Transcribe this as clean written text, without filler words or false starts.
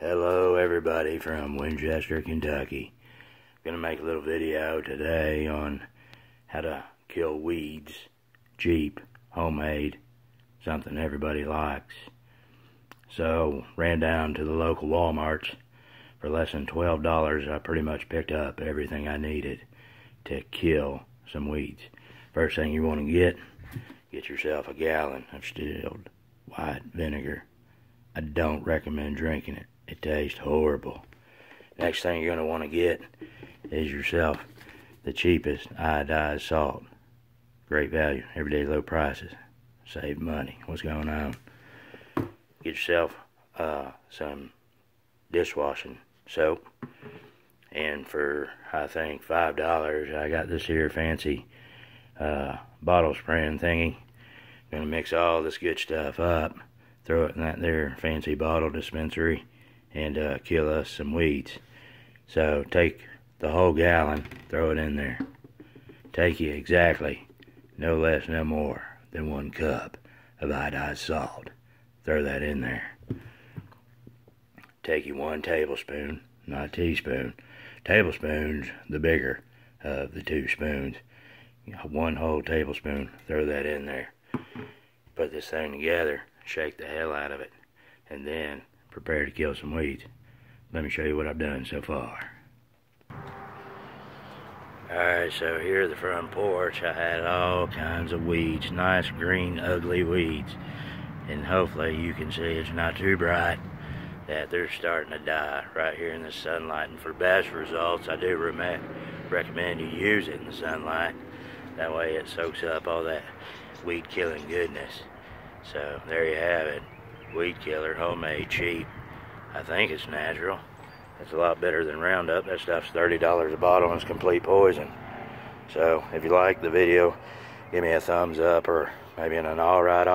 Hello everybody from Winchester, Kentucky. Gonna make a little video today on how to kill weeds. Cheap, homemade, something everybody likes. So, ran down to the local Walmarts. For less than $12, I pretty much picked up everything I needed to kill some weeds. First thing you want to get yourself a gallon of distilled white vinegar. I don't recommend drinking it. It tastes horrible. Next thing you're going to want to get is yourself the cheapest iodized salt. Great value, everyday low prices. Save money. What's going on? Get yourself some dishwashing soap. And for, I think, $5, I got this here fancy bottle spraying thingy. Gonna mix all this good stuff up, throw it in that there fancy bottle dispensary, and kill us some weeds. So take the whole gallon, throw it in there. Take you exactly, no less, no more than 1 cup of iodized salt. Throw that in there. Take you 1 tablespoon, not a teaspoon. Tablespoon's the bigger of the 2 spoons. 1 whole tablespoon, throw that in there. Put this thing together, shake the hell out of it, and then prepare to kill some weeds. Let me show you what I've done so far. Alright, so here at the front porch, I had all kinds of weeds. Nice, green, ugly weeds. And hopefully you can see it's not too bright, that they're starting to die right here in the sunlight. And for best results, I do recommend you use it in the sunlight. That way it soaks up all that weed killing goodness. So there you have it. Weed killer, homemade, cheap. I think it's natural. It's a lot better than Roundup. That stuff's $30 a bottle and it's complete poison. So if you like the video, give me a thumbs up or maybe an alright.